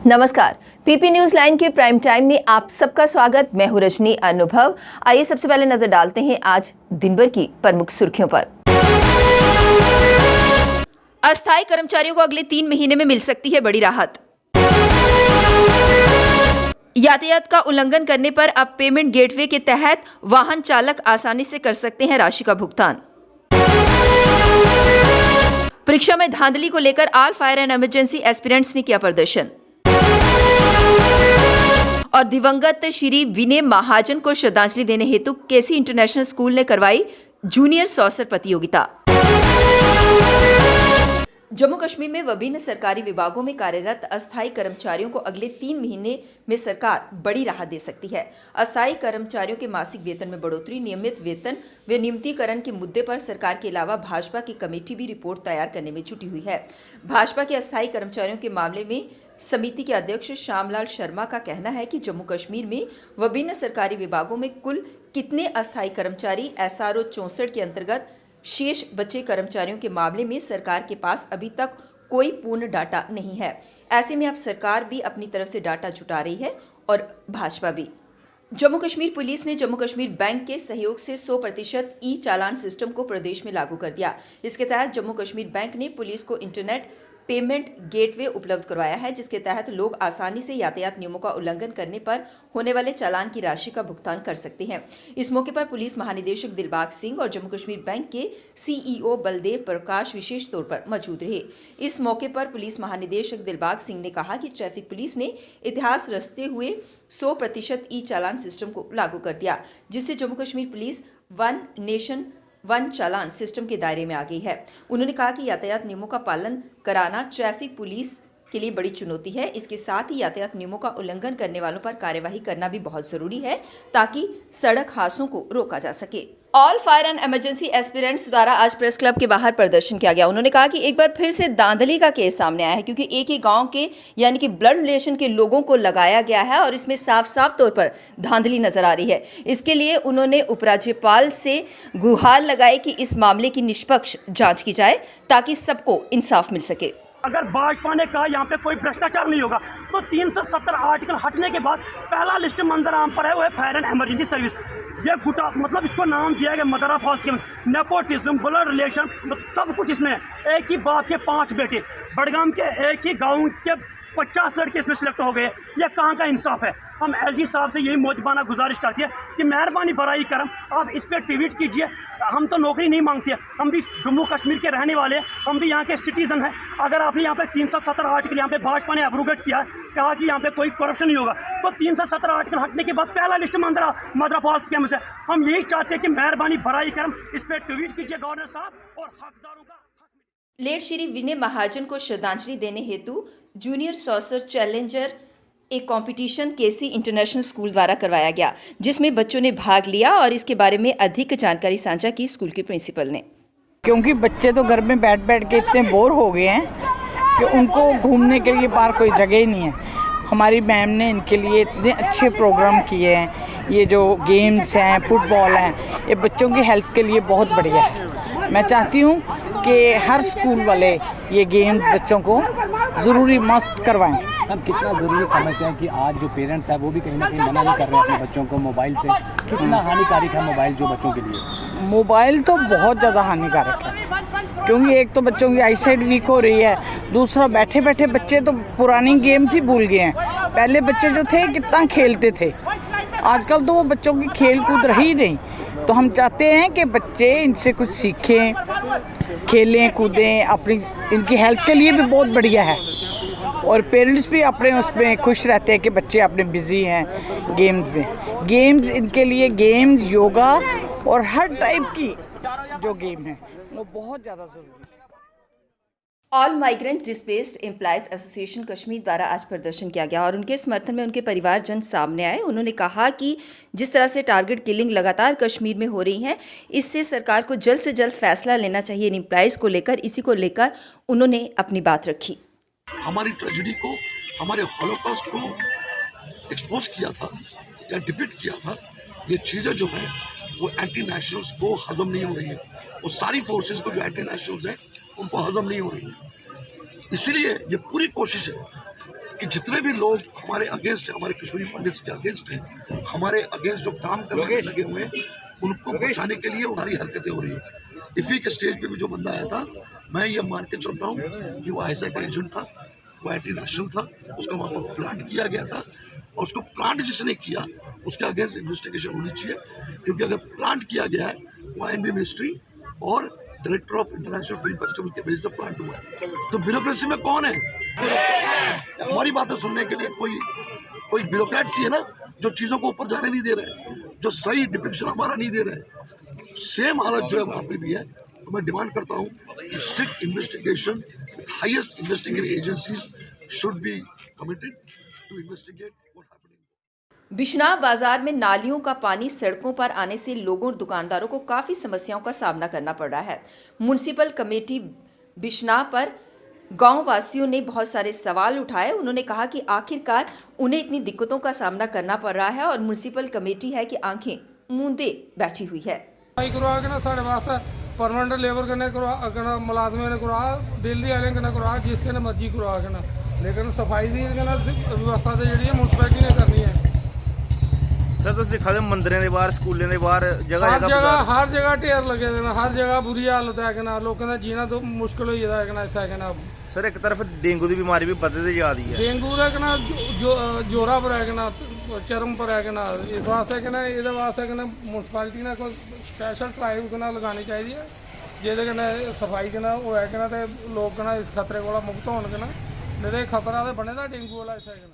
नमस्कार, PP news line के prime time में आप सबका स्वागत। मैं हूं रजनी अनुभव। आइए सबसे पहले नजर डालते हैं आज दिन भर की प्रमुख सुर्खियों पर। अस्थायी कर्मचारियों को अगले 3 महीने में मिल सकती है बड़ी राहत। यातायात का उल्लंघन करने पर अब पेमेंट गेटवे के तहत वाहन चालक आसानी से कर सकते हैं राशि का भुगतान। परीक्षा में धांधली को लेकर all fire and emergency aspirants ने किया प्रदर्शन। और दिवंगत श्री विनय महाजन को श्रद्धांजलि देने हेतु केसी इंटरनेशनल स्कूल ने करवाई जूनियर सॉसर प्रतियोगिता। जम्मू कश्मीर में विभिन्न सरकारी विभागों में कार्यरत अस्थायी कर्मचारियों को अगले 3 महीने में सरकार बड़ी राहत दे सकती है। अस्थायी कर्मचारियों के मासिक वेतन में बढ़ोतरी, नियमित वेतन व नियमितीकरण के मुद्दे पर सरकार के अलावा भाजपा की कमेटी भी रिपोर्ट तैयार करने में जुटी हुई है। भाजपा के अस्थायी कर्मचारियों के मामले में समिति के अध्यक्ष श्यामलाल शर्मा का कहना है कि जम्मू कश्मीर में विभिन्न सरकारी विभागों में कुल कितने अस्थायी कर्मचारी SRO 64 के अंतर्गत शेष बचे कर्मचारियों के मामले में सरकार के पास अभी तक कोई पूर्ण डाटा नहीं है। ऐसे में अब सरकार भी अपनी तरफ से डाटा जुटा रही है और भाजपा भी। जम्मू कश्मीर पुलिस ने जम्मू कश्मीर बैंक के सहयोग से 100% ई-चालान सिस्टम को प्रदेश में लागू कर दिया। इसके तहत जम्मू कश्मीर बैंक ने पुलिस को इंटरनेट पेमेंट गेटवे उपलब्ध करवाया है, जिसके तहत लोग आसानी से यातायात नियमों का उल्लंघन करने पर होने वाले चालान की राशि का भुगतान कर सकते हैं। इस मौके पर पुलिस महानिदेशक दिलबाग सिंह और जम्मू कश्मीर बैंक के CEO बलदेव प्रकाश विशेष तौर पर मौजूद रहे। इस मौके पर पुलिस महानिदेशक दिलबाग सिंह ने कहा कि ट्रैफिक पुलिस ने इतिहास रचते हुए 100% ई-चालान सिस्टम को लागू कर दिया, जिससे Jammu Kashmir police one nation one challan system के दायरे में आ गई है। उन्होंने कहा कि यातायात नियमों का पालन कराना ट्रैफिक पुलिस के लिए बड़ी चुनौती है। इसके साथ ही यातायात नियमों का उल्लंघन करने वालों पर कार्यवाही करना भी बहुत जरूरी है ताकि सड़क हादसों को रोका जा सके। All fire and emergency aspirants द्वारा आज प्रेस क्लब के बाहर प्रदर्शन किया गया। उन्होंने कहा कि एक बार फिर से धांधली का केस सामने आया है, क्योंकि एक ही गांव के यानी कि ब्लड रिलेशन के लोगों को लगाया गया है और इसमें साफ साफ तौर पर धांधली नजर आ रही है। इसके लिए उन्होंने उपराज्यपाल से गुहार लगाई कि इस मामले की निष्पक्ष जांच की जाए ताकि सबको इंसाफ मिल सके। अगर भाजपा ने कहा यहाँ पे कोई भ्रष्टाचार नहीं होगा तो 370 आर्टिकल हटने के बाद पहला लिस्ट मंजर आम पर है, वो है फायर एंड इमरजेंसी सर्विस। ये गुटा मतलब इसको नाम दिया गया मदरा फॉल्स स्कीम, नेपोटिज्म, ब्लड रिलेशन, सब कुछ इसमें। एक ही बाप के 5 बेटे, बड़गाम के एक ही गाँव के 50 लड़के इसमें सिलेक्ट हो गए। ये कहाँ का इंसाफ है? हम LG साहब से यही मोजबाना गुजारिश करते हैं कि मेहरबानी बराई करम आप इस पर ट्वीट कीजिए। हम तो नौकरी नहीं मांगते, हम भी जम्मू कश्मीर के रहने वाले हैं, हम भी यहाँ के सिटीजन हैं। अगर आपने यहाँ पे 370 आर्टिकल यहाँ पे भाजपा ने एब्रोगेट किया है, कहा कि यहाँ पे कोई करप्शन नहीं होगा, तो 370 आर्टिकल हटने के बाद पहला लिस्ट मदरा फॉल्स स्कीम से हम यही चाहते हैं कि मेहरबानी बराई करम इस पर ट्वीट कीजिए गवर्नर साहब और हकदारों का। लेट श्री विनय महाजन को श्रद्धांजलि देने हेतु जूनियर सॉसर चैलेंजर एक कंपटीशन केसी इंटरनेशनल स्कूल द्वारा करवाया गया, जिसमें बच्चों ने भाग लिया और इसके बारे में अधिक जानकारी साझा की स्कूल के प्रिंसिपल ने। क्योंकि बच्चे तो घर में बैठ बैठ के इतने बोर हो गए हैं कि उनको घूमने के लिए बाहर कोई जगह ही नहीं है। हमारी मैम ने इनके लिए इतने अच्छे प्रोग्राम किए हैं। ये जो गेम्स हैं, फुटबॉल हैं, ये बच्चों की हेल्थ के लिए बहुत बढ़िया है। मैं चाहती हूँ कि हर स्कूल वाले ये गेम बच्चों को ज़रूरी मस्ट करवाएं। हम कितना ज़रूरी समझते हैं कि आज जो पेरेंट्स हैं वो भी कहीं ना कहीं मना नहीं कर रहे हैं अपने बच्चों को मोबाइल से। कितना हानिकारक है मोबाइल जो बच्चों के लिए? मोबाइल तो बहुत ज़्यादा हानिकारक है, क्योंकि एक तो बच्चों की आईसाइट वीक हो रही है, दूसरा बैठे बैठे बच्चे तो पुरानी गेम्स ही भूल गए हैं। पहले बच्चे जो थे कितना खेलते थे, आजकल तो वो बच्चों की खेल कूद रही नहीं। तो हम चाहते हैं कि बच्चे इनसे कुछ सीखें, खेलें कूदें, अपनी इनकी हेल्थ के लिए भी बहुत बढ़िया है। और पेरेंट्स भी अपने उसमें खुश रहते हैं कि बच्चे अपने बिजी हैं गेम्स में। गेम्स इनके लिए गेम्स, योगा और हर टाइप की जो गेम है वो बहुत ज़्यादा ज़रूरी है। All migrant displaced employees association Kashmir द्वारा आज प्रदर्शन किया गया और उनके समर्थन में उनके परिवारजन सामने आए। उन्होंने कहा कि जिस तरह से टारगेट किलिंग लगातार कश्मीर में हो रही है, इससे सरकार को जल्द से जल्द फैसला लेना चाहिए इन एम्प्लॉयज़ को लेकर। इसी को लेकर उन्होंने अपनी बात रखी। हमारी ट्रेजेडी को, हमारे हॉलोकॉस्ट को एक्सपोज किया था या डिपिक्ट किया था। ये चीज़ें जो है वो एंटी नेशनल्स को हजम नहीं हो रही है। वो सारी फोर्सेस को जो एंटी नेशनल्स हैं उनको हजम नहीं हो रही है। इसीलिए ये पूरी कोशिश है कि जितने भी लोग हमारे अगेंस्ट हैं, हमारे कश्मीरी पंडित्स के अगेंस्ट हैं, हमारे अगेंस्ट जो काम करने में लगे हुए हैं, उनको बचाने के लिए हमारी हरकतें हो रही है। इफ़ी के स्टेज पे भी जो बंदा आया था, मैं ये मान के चलता हूँ कि वो ISI का एजेंट था, वो एंटी नेशनल था, उसका वहाँ पर प्लांट किया गया था और उसको प्लांट जिसने किया उसके अगेंस्ट इन्वेस्टिगेशन होनी चाहिए, क्योंकि अगर प्लांट किया गया है वो INB मिनिस्ट्री और director of international film festival के बेस पर प्लांट हुआ है। तो ब्यूरोक्रेसी में कौन है? हमारी बातें सुनने के लिए कोई ब्यूरोक्रेट सी है ना, जो चीज़ों को ऊपर जाने नहीं दे रहे, जो सही डिपिक्शन हमारा नहीं दे रहे। सेम हालत जो है वहाँ पे भी है। तो मैं डिमांड करता हूँ कि strict investigation, highest investigating agencies should be committed to investigate what happening. Bishnah बाजार में नालियों का पानी सड़कों पर आने से लोगों और दुकानदारों को काफ़ी समस्याओं का सामना करना पड़ रहा है। म्युनिसिपल कमेटी बिश्नाह पर गांव वासियों ने बहुत सारे सवाल उठाए। उन्होंने कहा कि आखिरकार उन्हें इतनी दिक्कतों का सामना करना पड़ रहा है और म्युनिसिपल कमेटी है कि आंखें मूंदे बैठी हुई है। परमानेंट लेबर कन्नै करवा मुलाजमें ने करवा, डेली आह्लें कन्नै करवा, जिस कन्नै मर्जी करवा कन्नै, लेकिन सफाई दी व्यवस्था तो जी म्युनिसिपैलिटी ने करनी है। सर तुम दिखा दे मंदिरें के बाहर, स्कूलों के बाहर हर जगह ढेर लगे दे, हर जगह बुरी हालत है कना, लोगों का जीना तो मुश्किल हो जाता है कना इत्थै कना। सर एक तरफ डेंगू की बीमारी भी बधती जा रही है, डेंगू का कना जोरा पर है कना, चरम पर है कना, इस वास्ते कना ये वास्ते कना म्युनिसिपैलिटी ने कोई स्पैशल ड्राइव कना लगानी चाहिए जिहदे कन्नै सफाई कना होए कना ते लोग कना इस खतरे कोला मुक्त होन कना, नहीं तो खतरा तो बने दा डेंगू वाला इत्थै कना।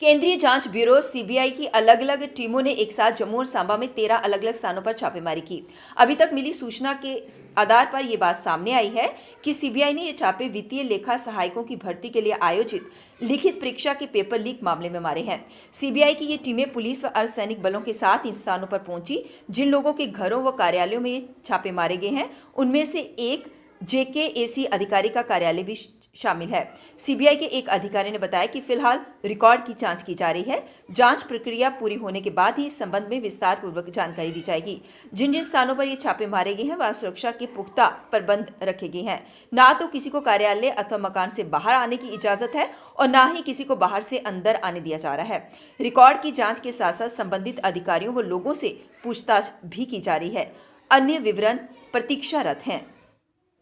केंद्रीय जांच ब्यूरो सीबीआई की अलग अलग टीमों ने एक साथ जम्मू और सांबा में 13 अलग अलग स्थानों पर छापेमारी की। अभी तक मिली सूचना के आधार पर यह बात सामने आई है कि सीबीआई ने ये छापे वित्तीय लेखा सहायकों की भर्ती के लिए आयोजित लिखित परीक्षा के पेपर लीक मामले में मारे हैं। सीबीआई की ये टीमें पुलिस व अर्धसैनिक बलों के साथ इन स्थानों पर पहुंची जिन लोगों के घरों व कार्यालयों में ये छापे मारे गए हैं। उनमें से एक JKAC अधिकारी का कार्यालय भी शामिल है। सीबीआई के एक अधिकारी ने बताया कि फिलहाल रिकॉर्ड की जांच की जा रही है। जांच प्रक्रिया पूरी होने के बाद ही इस संबंध में विस्तार पूर्वक जानकारी दी जाएगी। जिन जिन स्थानों पर ये छापे मारे गए हैं वहां सुरक्षा के पुख्ता प्रबंध रखे गए हैं। ना तो किसी को कार्यालय अथवा मकान से बाहर आने की इजाजत है और ना ही किसी को बाहर से अंदर आने दिया जा रहा है। रिकॉर्ड की जाँच के साथ साथ संबंधित अधिकारियों व लोगों से पूछताछ भी की जा रही है। अन्य विवरण प्रतीक्षारत हैं।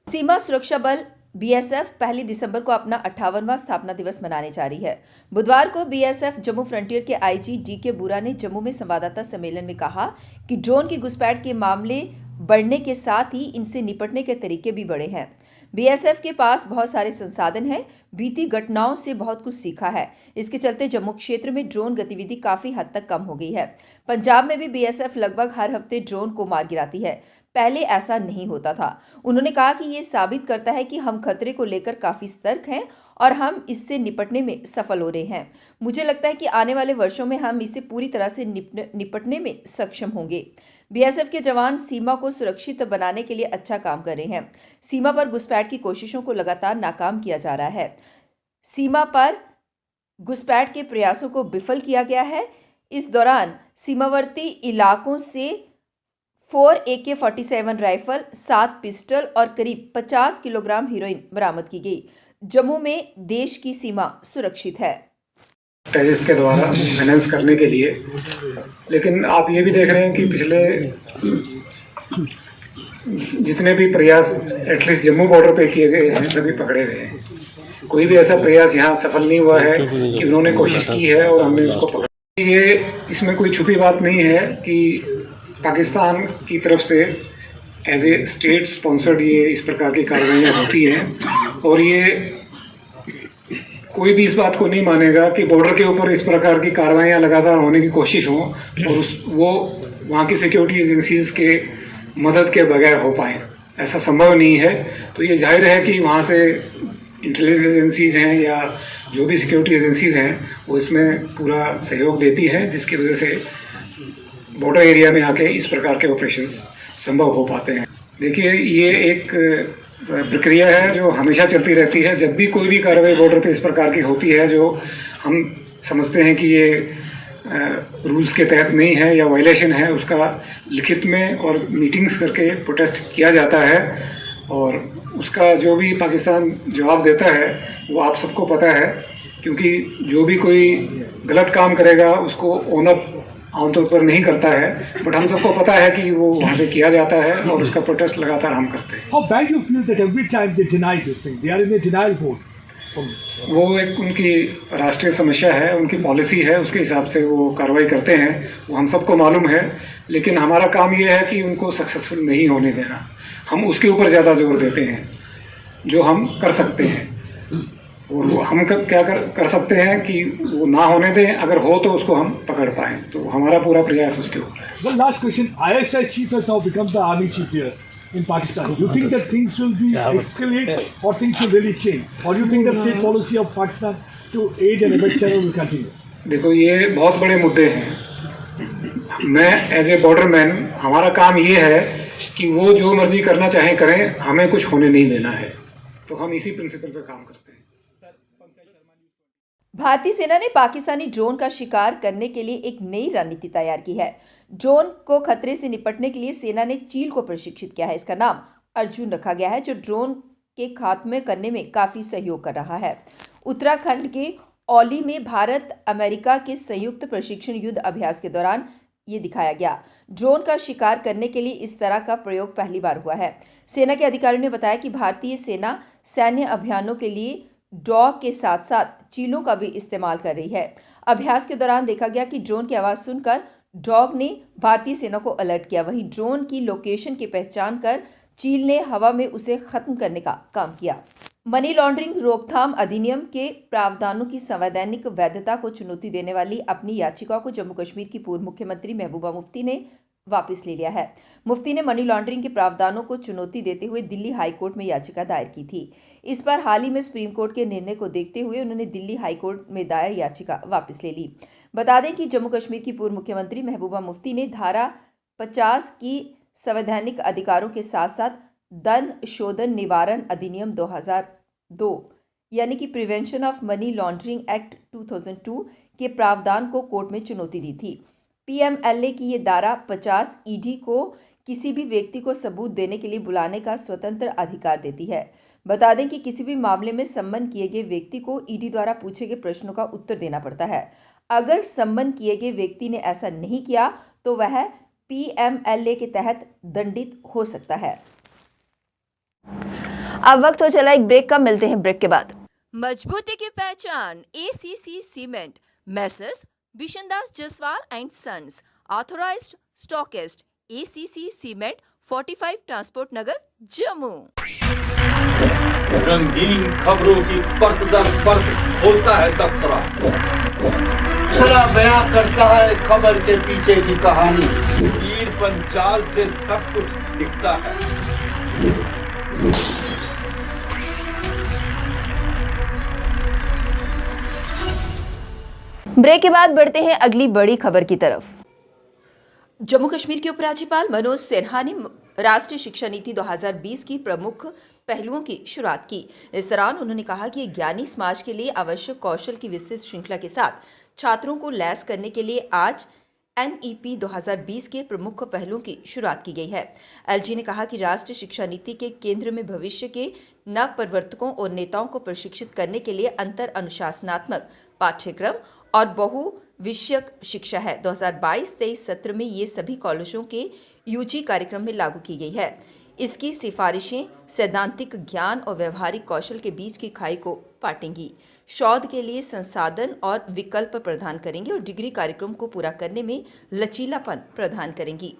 सीमा सुरक्षा बल BSF 1 दिसंबर को अपना 58वां स्थापना दिवस मनाने जा रही है। बुधवार को BSF जम्मू फ्रंटियर के IG DK बुरा ने जम्मू में संवाददाता सम्मेलन में कहा कि ड्रोन की घुसपैठ के मामले बढ़ने के साथ ही इनसे निपटने के तरीके भी बढ़े हैं। BSF के पास बहुत सारे संसाधन हैं, बीती घटनाओं से बहुत कुछ सीखा है। इसके चलते जम्मू क्षेत्र में ड्रोन गतिविधि काफ़ी हद तक कम हो गई है। पंजाब में भी BSF लगभग हर हफ्ते ड्रोन को मार गिराती है। पहले ऐसा नहीं होता था। उन्होंने कहा कि ये साबित करता है कि हम खतरे को लेकर काफ़ी सतर्क हैं और हम इससे निपटने में सफल हो रहे हैं। मुझे लगता है कि आने वाले वर्षों में हम इससे पूरी तरह से निपटने में सक्षम होंगे। BSF के जवान सीमा को सुरक्षित बनाने के लिए अच्छा काम कर रहे हैं। सीमा पर घुसपैठ की कोशिशों को लगातार नाकाम किया जा रहा है। सीमा पर घुसपैठ के प्रयासों को विफल किया गया है। इस दौरान सीमावर्ती इलाकों से 4 AK-47 राइफल, 7 पिस्टल और करीब 50 किलोग्राम हीरोइन बरामद की गई। जम्मू में देश की सीमा सुरक्षित है। टेररिस्ट के द्वारा फाइनेंस करने के लिए, लेकिन आप ये भी देख रहे हैं कि पिछले जितने भी प्रयास एटलीस्ट जम्मू बॉर्डर पे किए गए हैं सभी पकड़े गए हैं। कोई भी ऐसा प्रयास यहाँ सफल नहीं हुआ है कि उन्होंने कोशिश की है और हमने उसको पकड़ा। ये इसमें कोई छुपी बात नहीं है कि पाकिस्तान की तरफ से एज ए स्टेट स्पॉन्सर्ड ये इस प्रकार की कार्रवाइयाँ होती हैं और ये कोई भी इस बात को नहीं मानेगा कि बॉर्डर के ऊपर इस प्रकार की कार्रवाइयाँ लगातार होने की कोशिश हो और वो वहाँ की सिक्योरिटी एजेंसीज के मदद के बगैर हो पाए। ऐसा संभव नहीं है। तो ये जाहिर है कि वहाँ से इंटेलिजेंस एजेंसीज हैं या जो भी सिक्योरिटी एजेंसीज हैं वो इसमें पूरा सहयोग देती है, जिसकी वजह से बॉर्डर एरिया में आके इस प्रकार के ऑपरेशंस संभव हो पाते हैं। देखिए, ये एक प्रक्रिया है जो हमेशा चलती रहती है। जब भी कोई भी कार्रवाई बॉर्डर पे इस प्रकार की होती है जो हम समझते हैं कि ये रूल्स के तहत नहीं है या वायलेशन है, उसका लिखित में और मीटिंग्स करके प्रोटेस्ट किया जाता है और उसका जो भी पाकिस्तान जवाब देता है वो आप सबको पता है। क्योंकि जो भी कोई गलत काम करेगा उसको ओनअप आमतौर पर नहीं करता है, बट हम सबको पता है कि वो वहाँ से किया जाता है और उसका प्रोटेस्ट लगातार हम करते हैं। How bad you feel that every time they deny this thing, they are in a denial mode? वो एक उनकी राष्ट्रीय समस्या है, उनकी पॉलिसी है, उसके हिसाब से वो कार्रवाई करते हैं, वो हम सबको मालूम है। लेकिन हमारा काम ये है कि उनको सक्सेसफुल नहीं होने देना, हम उसके ऊपर ज़्यादा जोर देते हैं जो हम कर सकते हैं। और हम क्या कर सकते हैं कि वो ना होने दें, अगर हो तो उसको हम पकड़ पाएं, तो हमारा पूरा प्रयास उसके ऊपर है। Well, last question. ISI chief has now become the army chief here in Pakistan. Do you think that things will be escalate or things will really change? Or do you think the state policy of Pakistan to aid and abet terror will continue? देखो, ये बहुत बड़े मुद्दे हैं। मैं as a border man, हमारा काम ये है कि वो जो मर्जी करना चाहें करें, हमें कुछ होने नहीं देना है, तो हम इसी प्रिंसिपल पे काम करते हैं। भारतीय सेना ने पाकिस्तानी ड्रोन का शिकार करने के लिए एक नई रणनीति तैयार की है। ड्रोन को खतरे से निपटने के लिए सेना ने चील को प्रशिक्षित किया है। इसका नाम अर्जुन रखा गया है, जो ड्रोन के खात्मे करने में काफी सहयोग कर रहा है। उत्तराखंड के औली में भारत अमेरिका के संयुक्त प्रशिक्षण युद्ध अभ्यास के दौरान ये दिखाया गया। ड्रोन का शिकार करने के लिए इस तरह का प्रयोग पहली बार हुआ है। सेना के अधिकारियों ने बताया कि भारतीय सेना सैन्य अभियानों के लिए डॉग के साथ साथ चीलों का भी इस्तेमाल कर रही है। अभ्यास के दौरान देखा गया कि ड्रोन की आवाज़ सुनकर डॉग ने भारतीय सेना को अलर्ट किया। वहीं ड्रोन की लोकेशन की पहचान कर चील ने हवा में उसे खत्म करने का काम किया। मनी लॉन्ड्रिंग रोकथाम अधिनियम के प्रावधानों की संवैधानिक वैधता को चुनौती देने वाली अपनी याचिका को जम्मू कश्मीर की पूर्व मुख्यमंत्री महबूबा मुफ्ती ने वापस ले लिया है। मुफ्ती ने मनी लॉन्ड्रिंग के प्रावधानों को चुनौती देते हुए दिल्ली हाई कोर्ट में याचिका दायर की थी। इस पर हाल ही में सुप्रीम कोर्ट के निर्णय को देखते हुए उन्होंने दिल्ली हाई कोर्ट में दायर याचिका वापस ले ली। बता दें कि जम्मू कश्मीर की पूर्व मुख्यमंत्री महबूबा मुफ्ती ने धारा 50 की संवैधानिक अधिकारों के साथ साथ धन शोधन निवारण अधिनियम 2002 यानी कि prevention of money laundering act 2002 के प्रावधान को कोर्ट में चुनौती दी थी। पीएमएलए की ये धारा 50 ईडी को किसी भी व्यक्ति को सबूत देने के लिए बुलाने का स्वतंत्र अधिकार देती है। बता दें कि किसी भी मामले में सम्मन किए गए व्यक्ति को ईडी द्वारा पूछे गए प्रश्नों का उत्तर देना पड़ता है। अगर सम्मन किए गए व्यक्ति ने ऐसा नहीं किया तो वह पीएमएलए के तहत दंडित हो सकता है। अब वक्त हो चला एक ब्रेक का, मिलते हैं ब्रेक के बाद। मजबूती की पहचान ACC cement, messrs Bishandas Jaswal and sons, authorised stockist, ACC cement, 45 transport Nagar, Jammu. रंगीन खबरों की परत दर परत होता है तबसरा, बयां करता है खबर के पीछे की कहानी। तीर पंचाल से सब कुछ दिखता है। ब्रेक के बाद बढ़ते हैं अगली बड़ी खबर की तरफ। जम्मू कश्मीर के उपराज्यपाल मनोज सिन्हा ने राष्ट्रीय शिक्षा नीति 2020 की प्रमुख पहलुओं की शुरुआत की। इस दौरान उन्होंने कहा कि ज्ञानी समाज के लिए आवश्यक कौशल की विस्तृत श्रृंखला के साथ छात्रों को लैस करने के लिए आज एनईपी 2020 के प्रमुख पहलुओं की शुरुआत की गई है। एलजी ने कहा कि राष्ट्रीय शिक्षा नीति के केंद्र में भविष्य के नव प्रवर्तकों और नेताओं को प्रशिक्षित करने के लिए अंतर अनुशासनात्मक पाठ्यक्रम और बहु विषयक शिक्षा है। 2022-23 सत्र में ये सभी कॉलेजों के यूजी कार्यक्रम में लागू की गई है। इसकी सिफारिशें सैद्धांतिक ज्ञान और व्यवहारिक कौशल के बीच की खाई को पाटेंगी, शोध के लिए संसाधन और विकल्प प्रदान करेंगे और डिग्री कार्यक्रम को पूरा करने में लचीलापन प्रदान करेंगी।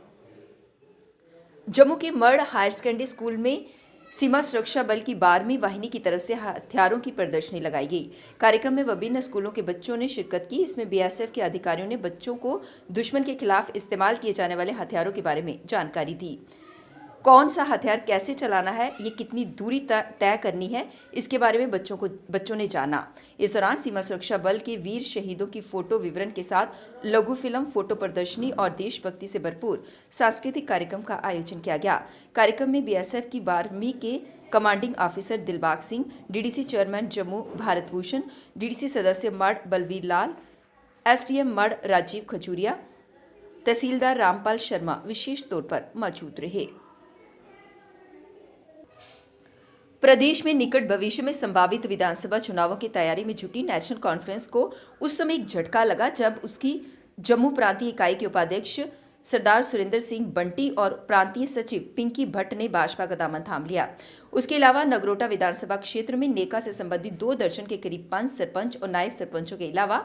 जम्मू के मर्ड हायर सेकेंडरी स्कूल में सीमा सुरक्षा बल की 12वीं वाहिनी की तरफ से हथियारों की प्रदर्शनी लगाई गई। कार्यक्रम में विभिन्न स्कूलों के बच्चों ने शिरकत की। इसमें बीएसएफ के अधिकारियों ने बच्चों को दुश्मन के खिलाफ इस्तेमाल किए जाने वाले हथियारों के बारे में जानकारी दी। कौन सा हथियार कैसे चलाना है, ये कितनी दूरी तय करनी है, इसके बारे में बच्चों ने जाना। इस दौरान सीमा सुरक्षा बल के वीर शहीदों की फोटो विवरण के साथ लघु फिल्म, फोटो प्रदर्शनी और देशभक्ति से भरपूर सांस्कृतिक कार्यक्रम का आयोजन किया गया। कार्यक्रम में बीएसएफ की 12वीं के commanding officer Dilbagh Singh, DDC chairman Jammu Bharat Bhushan, DDC सदस्य मर्ड बलवीर लाल, एसडीएम मर्ड राजीव खजूरिया, तहसीलदार रामपाल शर्मा विशेष तौर पर मौजूद रहे। प्रदेश में निकट भविष्य में संभावित विधानसभा चुनावों की तैयारी में जुटी नेशनल कॉन्फ्रेंस को उस समय एक झटका लगा जब उसकी जम्मू प्रांतीय इकाई के उपाध्यक्ष सरदार सुरेंद्र सिंह बंटी और प्रांतीय सचिव पिंकी भट्ट ने भाजपा का दामन थाम लिया। उसके अलावा नगरोटा विधानसभा क्षेत्र में नेका से संबंधित 2 दर्जन के करीब 5 सरपंच और नायब सरपंचों के अलावा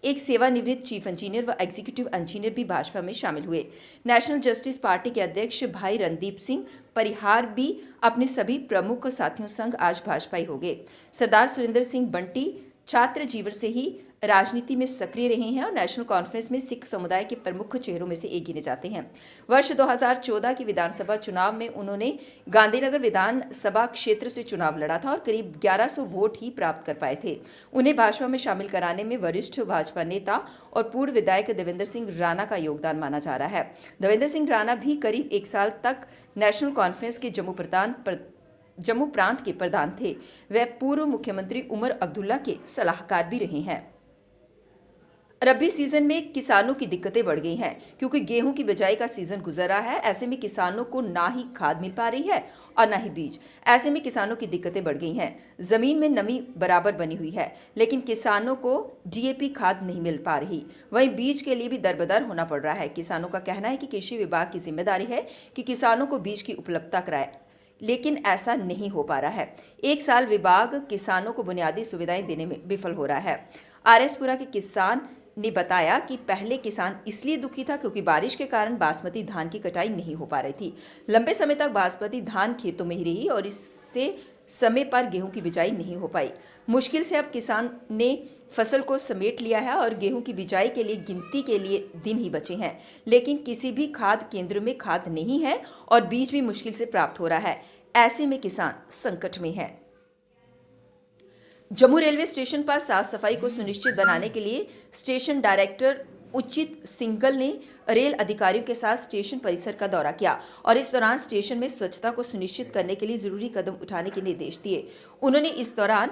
एक सेवानिवृत्त चीफ इंजीनियर व एग्जीक्यूटिव इंजीनियर भी भाजपा में शामिल हुए। नेशनल जस्टिस पार्टी के अध्यक्ष भाई रणदीप सिंह परिहार भी अपने सभी प्रमुख साथियों संग आज भाजपाई हो गए। सरदार सुरेंद्र सिंह बंटी छात्र जीवन से ही राजनीति में सक्रिय रहे हैं और नेशनल कॉन्फ्रेंस में सिख समुदाय के प्रमुख चेहरों में से एक गिने जाते हैं। वर्ष 2014 के विधानसभा चुनाव में उन्होंने गांधीनगर विधानसभा क्षेत्र से चुनाव लड़ा था और करीब 1100 वोट ही प्राप्त कर पाए थे। उन्हें भाजपा में शामिल कराने में वरिष्ठ भाजपा नेता और पूर्व विधायक देवेंद्र सिंह राणा का योगदान माना जा रहा है। देवेंद्र सिंह राणा भी करीब 1 साल तक नेशनल कॉन्फ्रेंस के जम्मू प्रांत के प्रधान थे। वे पूर्व मुख्यमंत्री उमर अब्दुल्ला के सलाहकार भी रहे हैं। रबी सीजन में किसानों की दिक्कतें बढ़ गई हैं क्योंकि गेहूं की बिजाई का सीजन गुजर रहा है। ऐसे में किसानों को ना ही खाद मिल पा रही है और ना ही बीज। ऐसे में किसानों की दिक्कतें बढ़ गई हैं। जमीन में नमी बराबर बनी हुई है लेकिन किसानों को डीएपी खाद नहीं मिल पा रही। वहीं बीज के लिए भी दरबदर होना पड़ रहा है। किसानों का कहना है कि कृषि विभाग की जिम्मेदारी है कि किसानों को बीज की उपलब्धता कराए, लेकिन ऐसा नहीं हो पा रहा है। 1 साल विभाग किसानों को बुनियादी सुविधाएं देने में विफल हो रहा है। आरएसपुरा के किसान ने बताया कि पहले किसान इसलिए दुखी था क्योंकि बारिश के कारण बासमती धान की कटाई नहीं हो पा रही थी। लंबे समय तक बासमती धान खेतों में ही रही और इससे समय पर गेहूं की बिजाई नहीं हो पाई। मुश्किल से अब किसान ने फसल को समेट लिया है और गेहूं की बिजाई के लिए गिनती के लिए दिन ही बचे हैं, लेकिन किसी भी खाद केंद्र में खाद नहीं है और बीज भी मुश्किल से प्राप्त हो रहा है। ऐसे में किसान संकट में है। जम्मू रेलवे स्टेशन पर साफ सफाई को सुनिश्चित बनाने के लिए स्टेशन डायरेक्टर उचित सिंघल ने रेल अधिकारियों के साथ स्टेशन परिसर का दौरा किया और इस दौरान स्टेशन में स्वच्छता को सुनिश्चित करने के लिए जरूरी कदम उठाने के निर्देश दिए। उन्होंने इस दौरान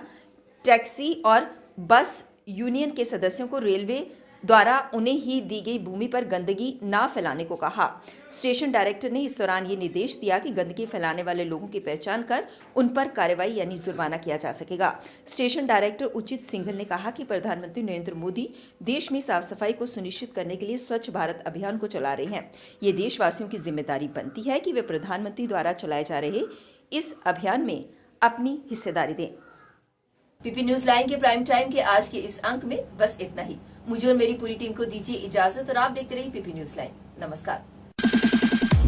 टैक्सी और बस यूनियन के सदस्यों को रेलवे द्वारा उन्हें ही दी गई भूमि पर गंदगी ना फैलाने को कहा। स्टेशन डायरेक्टर ने इस दौरान ये निर्देश दिया कि गंदगी फैलाने वाले लोगों की पहचान कर उन पर कार्रवाई यानी जुर्माना किया जा सकेगा। स्टेशन डायरेक्टर उचित सिंघल ने कहा कि प्रधानमंत्री नरेंद्र मोदी देश में साफ सफाई को सुनिश्चित करने के लिए स्वच्छ भारत अभियान को चला रहे हैं। ये देशवासियों की जिम्मेदारी बनती है कि वे प्रधानमंत्री द्वारा चलाए जा रहे इस अभियान में अपनी हिस्सेदारी दें। पीपी न्यूज लाइन के प्राइम टाइम के आज के इस अंक में बस इतना ही। मुझे और मेरी पूरी टीम को दीजिए इजाजत और आप देखते रहिए पीपी न्यूज लाइन। नमस्कार।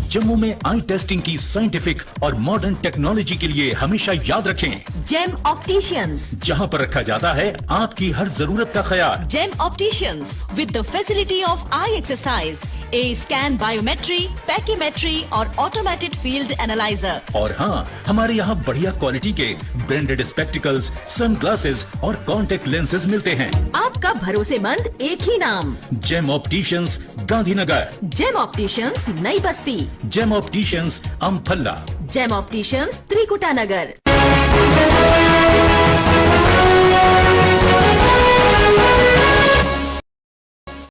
जम्मू में आई टेस्टिंग की साइंटिफिक और मॉडर्न टेक्नोलॉजी के लिए हमेशा याद रखें जेम ऑप्टिशियंस, जहां पर रखा जाता है आपकी हर जरूरत का ख्याल। Gem opticians with the facility of eye exercise, A scan, biometry, pachymetry और ऑटोमेटेड फील्ड एनालाइजर। और हाँ, हमारे यहाँ बढ़िया क्वालिटी के ब्रांडेड स्पेक्टिकल्स, सनग्लासेस और कॉन्टेक्ट लेंसेज मिलते हैं। आपका भरोसेमंद एक ही नाम, Gem opticians, Gandhinagar. Gem opticians, Nai Basti. Gem opticians, Amphalla. Gem opticians, Trikuta नगर।